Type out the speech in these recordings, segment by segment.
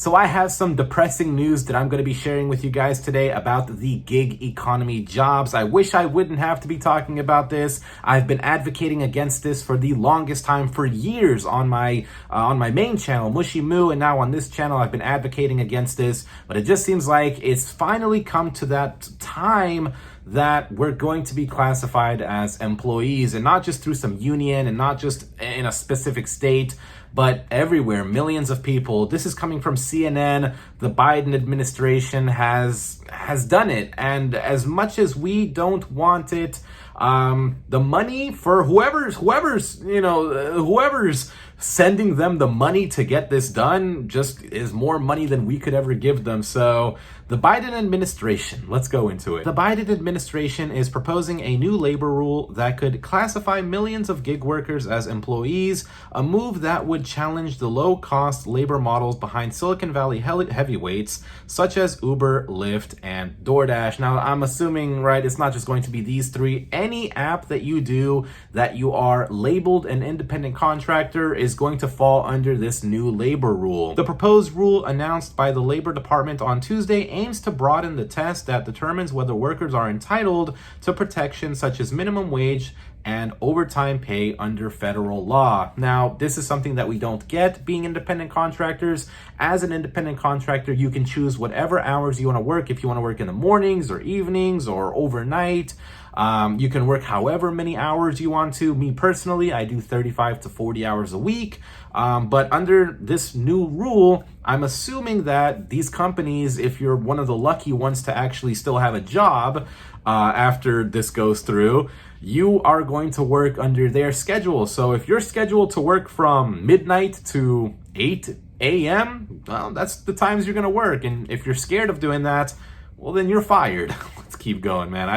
So I have some depressing news that I'm going to be sharing with you guys today about the gig economy jobs. I wish I wouldn't have to be talking about this. I've been advocating against this for the longest time, for years, on my main channel, Mushy Moo, and now on this channel I've been advocating against this. But it just seems like it's finally come to that time that we're going to be classified as employees, and not just through some union and not just in a specific state, but everywhere. Millions of people. This is coming from CNN. The Biden administration has done it, and as much as we don't want it, the money for whoever's sending them the money to get this done just is more money than we could ever give them. So the Biden administration, let's go into it. The Biden administration is proposing a new labor rule that could classify millions of gig workers as employees, a move that would challenge the low-cost labor models behind Silicon Valley heavyweights such as Uber, Lyft, and DoorDash. Now, I'm assuming, right, it's not just going to be these three. Any app that you do that you are labeled an independent contractor is going to fall under this new labor rule. The proposed rule, announced by the Labor Department on Tuesday, aims to broaden the test that determines whether workers are entitled to protections such as minimum wage and overtime pay under federal law. Now, this is something that we don't get being independent contractors. As an independent contractor, you can choose whatever hours you want to work. If you want to work in the mornings or evenings or overnight, you can work however many hours you want to. Me personally, I do 35 to 40 hours a week. But under this new rule, I'm assuming that these companies, if you're one of the lucky ones to actually still have a job after this goes through, you are going to work under their schedule. So if you're scheduled to work from midnight to 8 a.m., well, that's the times you're going to work. And if you're scared of doing that, well, then you're fired. Let's keep going, man.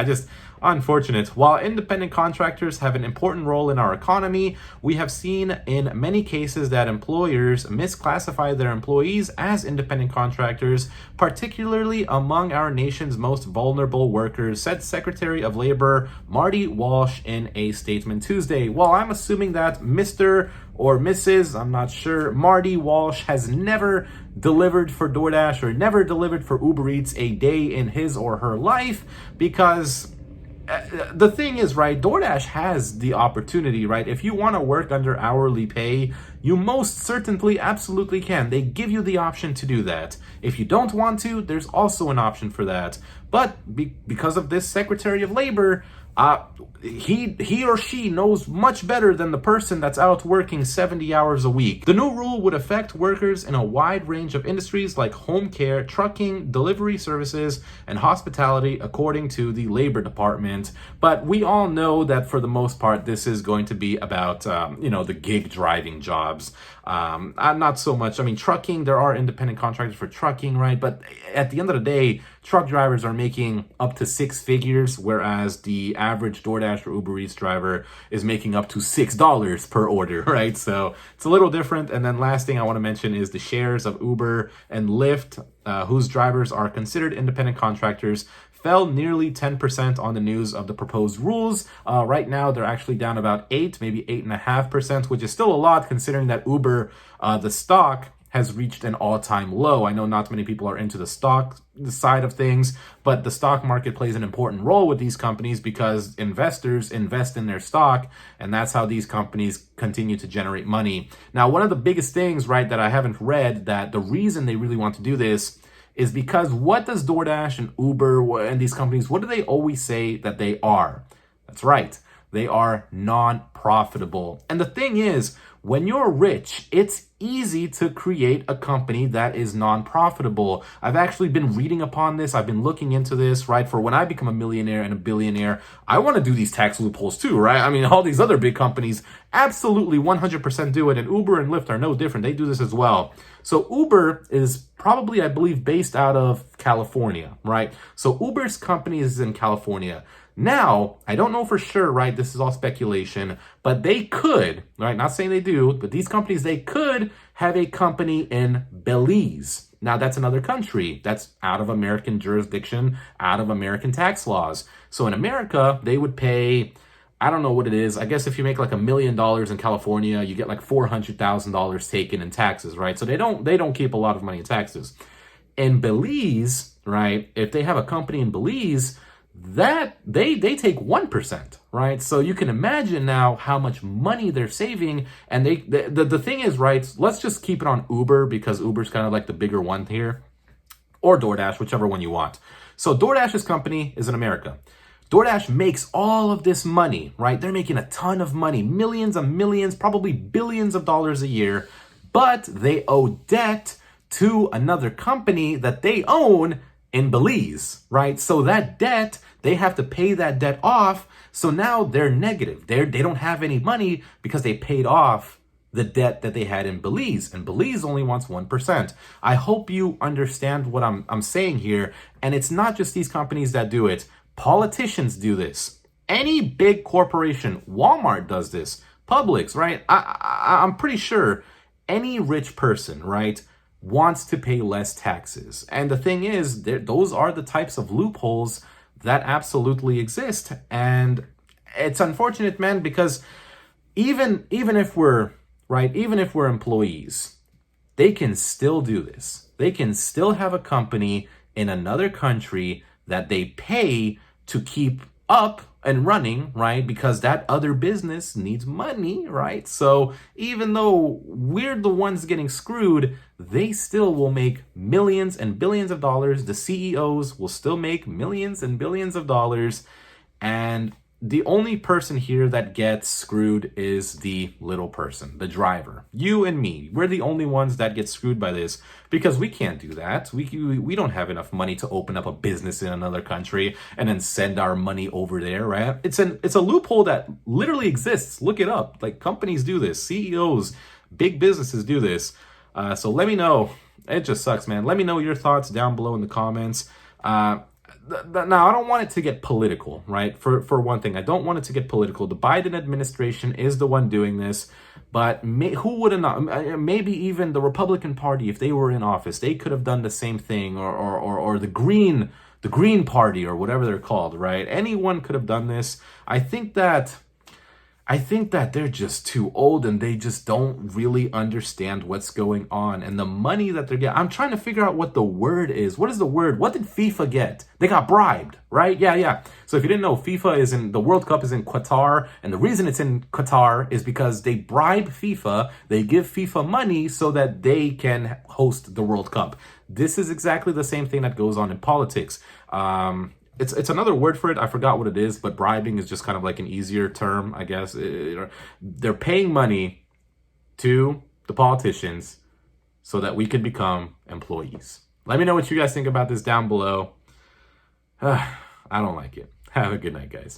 Unfortunate. While independent contractors have an important role in our economy, we have seen in many cases that employers misclassify their employees as independent contractors, particularly among our nation's most vulnerable workers, said Secretary of Labor Marty Walsh in a statement Tuesday. Well, I'm assuming that Mr. or Mrs., I'm not sure, Marty Walsh has never delivered for DoorDash or never delivered for Uber Eats a day in his or her life, because the thing is, right, DoorDash has the opportunity, right? If you want to work under hourly pay, you most certainly absolutely can. They give you the option to do that. If you don't want to, there's also an option for that. But because of this Secretary of Labor, he or she knows much better than the person that's out working 70 hours a week. The new rule would affect workers in a wide range of industries like home care, trucking, delivery services, and hospitality, according to the Labor Department. But we all know that for the most part, this is going to be about, the gig driving jobs. Not so much. I mean, trucking, there are independent contractors for trucking, right? But at the end of the day, truck drivers are making up to 6 figures, whereas the average DoorDash or Uber Eats driver is making up to $6 per order, right? So it's a little different. And then last thing I want to mention is the shares of Uber and Lyft, whose drivers are considered independent contractors, fell nearly 10% on the news of the proposed rules. Right now, they're actually down about 8, maybe 8.5%, which is still a lot considering that Uber, the stock, has reached an all-time low. I know not many people are into the stock side of things, but the stock market plays an important role with these companies because investors invest in their stock, and that's how these companies continue to generate money. Now, one of the biggest things, right, that I haven't read, that the reason they really want to do this is because what does DoorDash and Uber and these companies, what do they always say that they are? That's right. They are non-profitable. And the thing is, when you're rich, it's easy to create a company that is non-profitable. I've actually been reading upon this. I've been looking into this, right? For when I become a millionaire and a billionaire, I want to do these tax loopholes too, right? I mean, all these other big companies absolutely 100% do it. And Uber and Lyft are no different. They do this as well. So Uber is probably, I believe, based out of California, right? So Uber's company is in California. Now, I don't know for sure, right? This is all speculation, but they could, right? Not saying they do, but these companies, they could have a company in Belize. Now, that's another country that's out of American jurisdiction, out of American tax laws. So in America, they would pay, I don't know what it is. I guess if you make like $1 million in California, you get like $400,000 taken in taxes, right? So they don't keep a lot of money in taxes. In Belize, right? If they have a company in Belize, that they take 1%, right? So you can imagine now how much money they're saving. And the thing is, right? Let's just keep it on Uber because Uber's kind of like the bigger one here, or DoorDash, whichever one you want. So DoorDash's company is in America. DoorDash makes all of this money, right? They're making a ton of money, millions and millions, probably billions of dollars a year, but they owe debt to another company that they own in Belize, right? So that debt, they have to pay that debt off. So now they're negative. They don't have any money because they paid off the debt that they had in Belize, and Belize only wants 1%. I hope you understand what I'm saying here. And it's not just these companies that do it. Politicians do this. Any big corporation, Walmart does this, Publix, right? I'm pretty sure any rich person, right, wants to pay less taxes. And the thing is, those are the types of loopholes that absolutely exist. And it's unfortunate, man, because even if we're employees, they can still do this. They can still have a company in another country that they pay to keep up and running, right? Because that other business needs money, right? So even though we're the ones getting screwed, they still will make millions and billions of dollars. The CEOs will still make millions and billions of dollars. And the only person here that gets screwed is the little person, the driver. You and me, we're the only ones that get screwed by this because we can't do that. We don't have enough money to open up a business in another country and then send our money over there, right? It's a loophole that literally exists. Look it up. Like, companies do this. CEOs, big businesses do this. So let me know. It just sucks, man. Let me know your thoughts down below in the comments. Now, I don't want it to get political, right? For one thing, I don't want it to get political. The Biden administration is the one doing this, but who would have not? Maybe even the Republican Party, if they were in office, they could have done the same thing, or the Green Party, or whatever they're called, right? Anyone could have done this. I think that they're just too old and they just don't really understand what's going on and the money that they're getting. I'm trying to figure out what the word is. What is the word? What did FIFA get? They got bribed, right? Yeah. So if you didn't know, the World Cup is in Qatar. And the reason it's in Qatar is because they bribe FIFA. They give FIFA money so that they can host the World Cup. This is exactly the same thing that goes on in politics. It's another word for it. I forgot what it is, but bribing is just kind of like an easier term, I guess. They're paying money to the politicians so that we can become employees. Let me know what you guys think about this down below. I don't like it. Have a good night, guys.